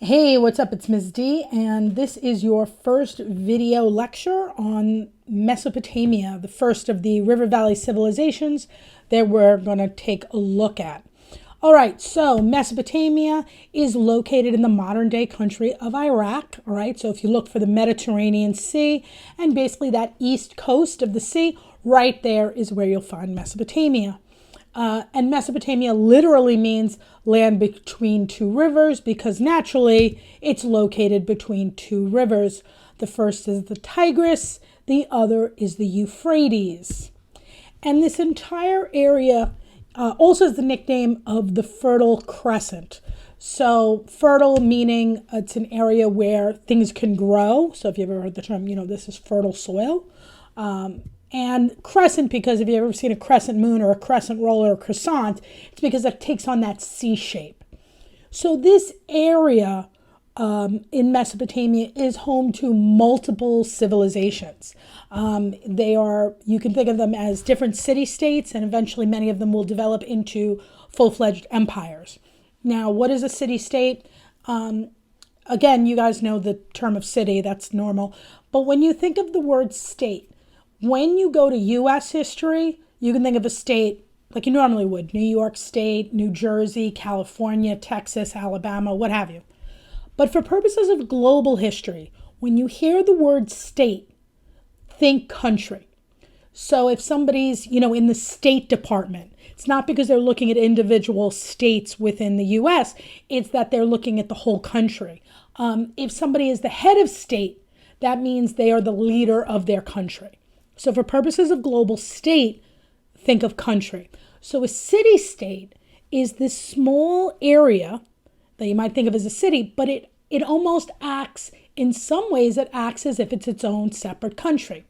Hey, what's up? It's Ms. D, and this is your first video lecture on Mesopotamia, the first of the River Valley civilizations that we're going to take a look at. All right, so Mesopotamia is located in the modern day country of Iraq. All right, so if you look for the Mediterranean Sea and basically that east coast of the sea, right there is where you'll find Mesopotamia. And Mesopotamia literally means land between two rivers because naturally it's located between two rivers. The first is the Tigris, the other is the Euphrates. And this entire area also has the nickname of the Fertile Crescent. So fertile meaning it's an area where things can grow. So if you've ever heard the term, this is fertile soil. And crescent, because if you've ever seen a crescent moon or a crescent roll or a croissant, it's because it takes on that C shape. So this area in Mesopotamia is home to multiple civilizations. You can think of them as different city-states, and eventually many of them will develop into full-fledged empires. Now, what is a city-state? Again, you guys know the term of city, that's normal. But when you think of the word state, when you go to U.S. history, you can think of a state like you normally would. New York State, New Jersey, California, Texas, Alabama, what have you. But for purposes of global history, when you hear the word state, think country. So if somebody's, in the State Department, it's not because they're looking at individual states within the U.S., it's that they're looking at the whole country. If somebody is the head of state, that means they are the leader of their country. So for purposes of global state, think of country. So a city-state is this small area that you might think of as a city, but it almost acts, in some ways, it acts as if it's its own separate country.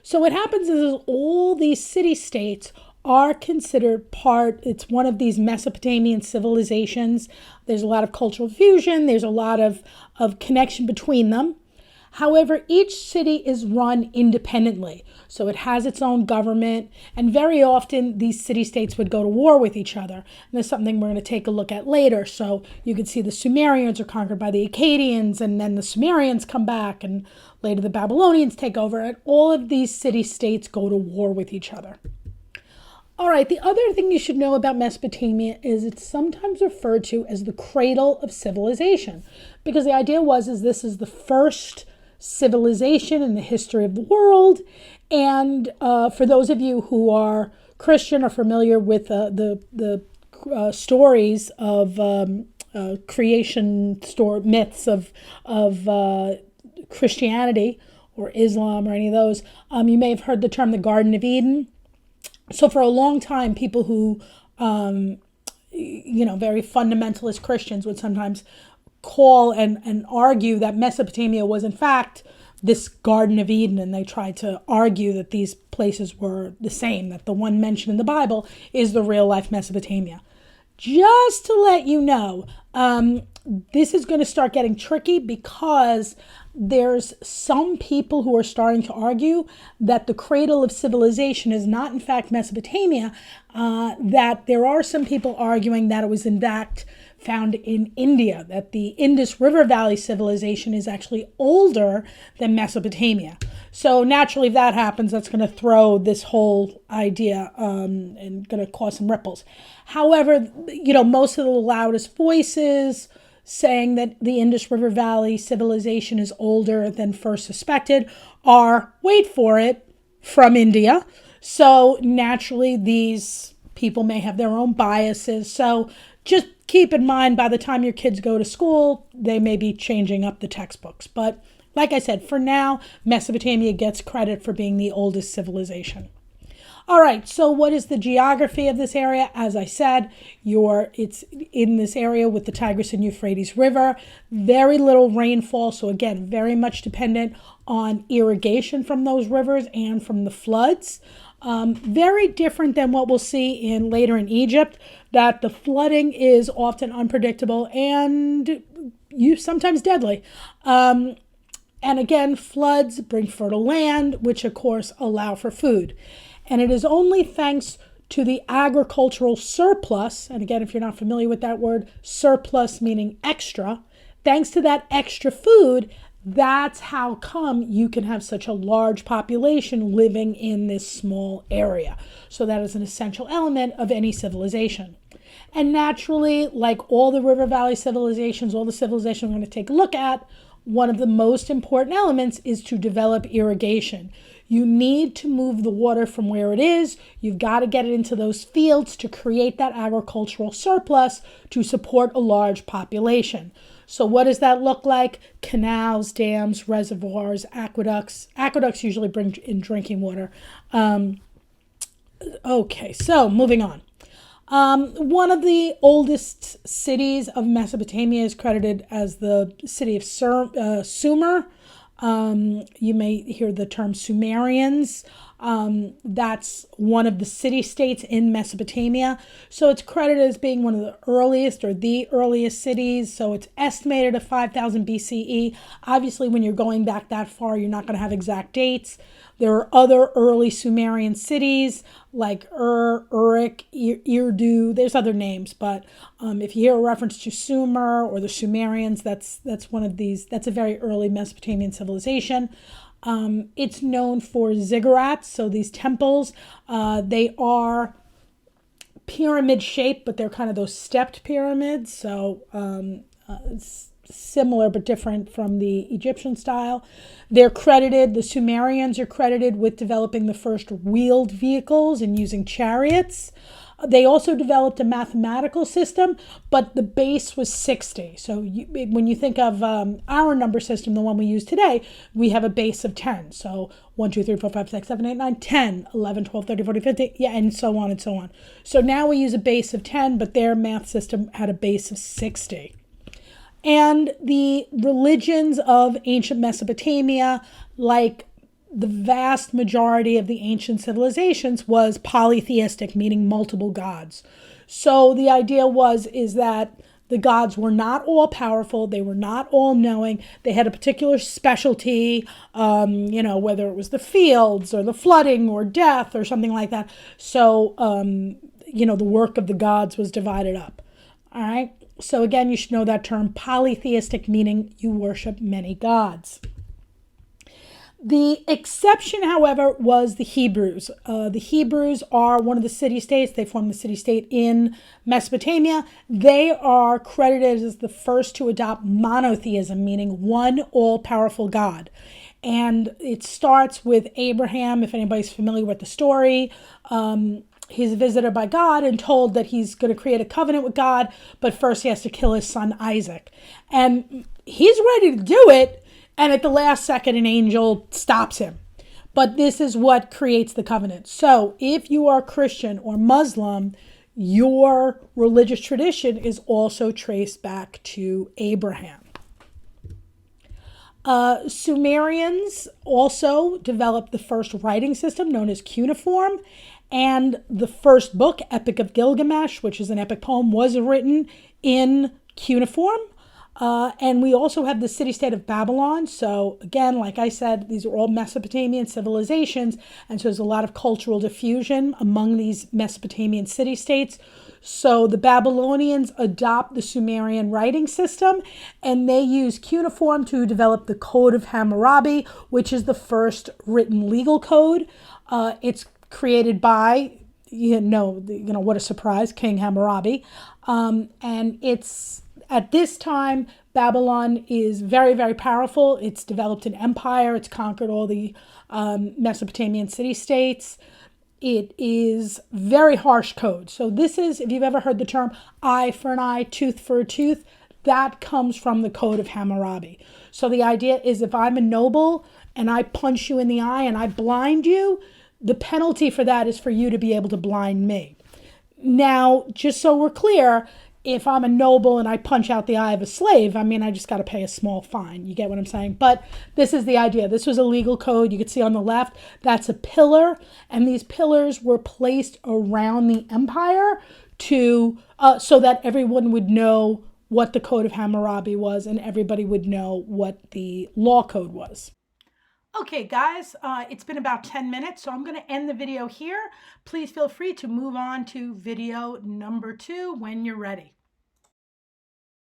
So what happens is all these city-states are considered it's one of these Mesopotamian civilizations. There's a lot of cultural fusion. There's a lot of connection between them. However, each city is run independently, so it has its own government, and very often these city-states would go to war with each other. And that's something we're going to take a look at later. So you can see the Sumerians are conquered by the Akkadians, and then the Sumerians come back, and later the Babylonians take over, and all of these city-states go to war with each other. All right, the other thing you should know about Mesopotamia is it's sometimes referred to as the cradle of civilization, because the idea is this is the first civilization in the history of the world. And for those of you who are Christian or familiar with the stories of creation myths of Christianity or Islam or any of those, you may have heard the term the Garden of Eden. So for a long time, people who, very fundamentalist Christians would sometimes call and argue that Mesopotamia was in fact this Garden of Eden, and they tried to argue that these places were the same, that the one mentioned in the Bible is the real life Mesopotamia. Just to let you know, this is going to start getting tricky because there's some people who are starting to argue that the cradle of civilization is not in fact Mesopotamia, that there are some people arguing that it was in fact found in India, that the Indus River Valley civilization is actually older than Mesopotamia. So naturally, if that happens, that's going to throw this whole idea and going to cause some ripples. However, most of the loudest voices saying that the Indus River Valley civilization is older than first suspected are, wait for it, from India. So naturally, these people may have their own biases. So just keep in mind, by the time your kids go to school, they may be changing up the textbooks. But like I said, for now, Mesopotamia gets credit for being the oldest civilization. All right, so what is the geography of this area? As I said, it's in this area with the Tigris and Euphrates River. Very little rainfall, so again, very much dependent on irrigation from those rivers and from the floods. Very different than what we'll see later in Egypt, that the flooding is often unpredictable and sometimes deadly. And again, floods bring fertile land, which of course allow for food. And it is only thanks to the agricultural surplus, and again, if you're not familiar with that word, surplus meaning extra, Thanks to that extra food, that's how come you can have such a large population living in this small area. So that is an essential element of any civilization. And naturally, like all the river valley civilizations, all the civilizations we're going to take a look at, one of the most important elements is to develop irrigation. You need to move the water from where it is. You've got to get it into those fields to create that agricultural surplus to support a large population. So what does that look like? Canals, dams, reservoirs, aqueducts. Aqueducts usually bring in drinking water. Okay, so moving on. One of the oldest cities of Mesopotamia is credited as the city of Sumer. You may hear the term Sumerians. That's one of the city-states in Mesopotamia. So it's credited as being one of the earliest or the earliest cities. So it's estimated at 5000 BCE. Obviously, when you're going back that far, you're not going to have exact dates. There are other early Sumerian cities like Uruk, Urdu. There's other names, but if you hear a reference to Sumer or the Sumerians, that's one of these. That's a very early Mesopotamian civilization. It's known for ziggurats, so these temples. They are pyramid shaped, but they're kind of those stepped pyramids. So similar but different from the Egyptian style. The Sumerians are credited with developing the first wheeled vehicles and using chariots. They also developed a mathematical system, but the base was 60. So when you think of our number system, the one we use today, we have a base of 10. So 1, 2, 3, 4, 5, 6, 7, 8, 9, 10, 11, 12, 13, 14, 15, yeah, and so on and so on. So now we use a base of 10, but their math system had a base of 60. And the religions of ancient Mesopotamia, like the vast majority of the ancient civilizations, was polytheistic, meaning multiple gods. So the idea is that the gods were not all powerful. They were not all knowing. They had a particular specialty, whether it was the fields or the flooding or death or something like that. So, the work of the gods was divided up. All right. So again, you should know that term, polytheistic, meaning you worship many gods. The exception, however, was the Hebrews. The Hebrews are one of the city-states. They form the city-state in Mesopotamia. They are credited as the first to adopt monotheism, meaning one all-powerful God. And it starts with Abraham, if anybody's familiar with the story. He's visited by God and told that he's going to create a covenant with God, but first he has to kill his son Isaac. And he's ready to do it, and at the last second, an angel stops him. But this is what creates the covenant. So if you are Christian or Muslim, your religious tradition is also traced back to Abraham. Sumerians also developed the first writing system known as cuneiform. And the first book, Epic of Gilgamesh, which is an epic poem, was written in cuneiform. And we also have the city-state of Babylon. So again, like I said, these are all Mesopotamian civilizations. And so there's a lot of cultural diffusion among these Mesopotamian city-states. So the Babylonians adopt the Sumerian writing system, and they use cuneiform to develop the Code of Hammurabi, which is the first written legal code. It's created by, what a surprise, King Hammurabi. And it's, at this time, Babylon is very, very powerful. It's developed an empire. It's conquered all the Mesopotamian city-states. It is very harsh code. So this is, if you've ever heard the term eye for an eye, tooth for a tooth, that comes from the Code of Hammurabi. So the idea is if I'm a noble and I punch you in the eye and I blind you, the penalty for that is for you to be able to blind me. Now, just so we're clear, if I'm a noble and I punch out the eye of a slave, I just got to pay a small fine. You get what I'm saying? But this is the idea. This was a legal code. You can see on the left, that's a pillar. And these pillars were placed around the empire so that everyone would know what the Code of Hammurabi was and everybody would know what the law code was. Okay, guys, it's been about 10 minutes, so I'm going to end the video here. Please feel free to move on to video number 2 when you're ready.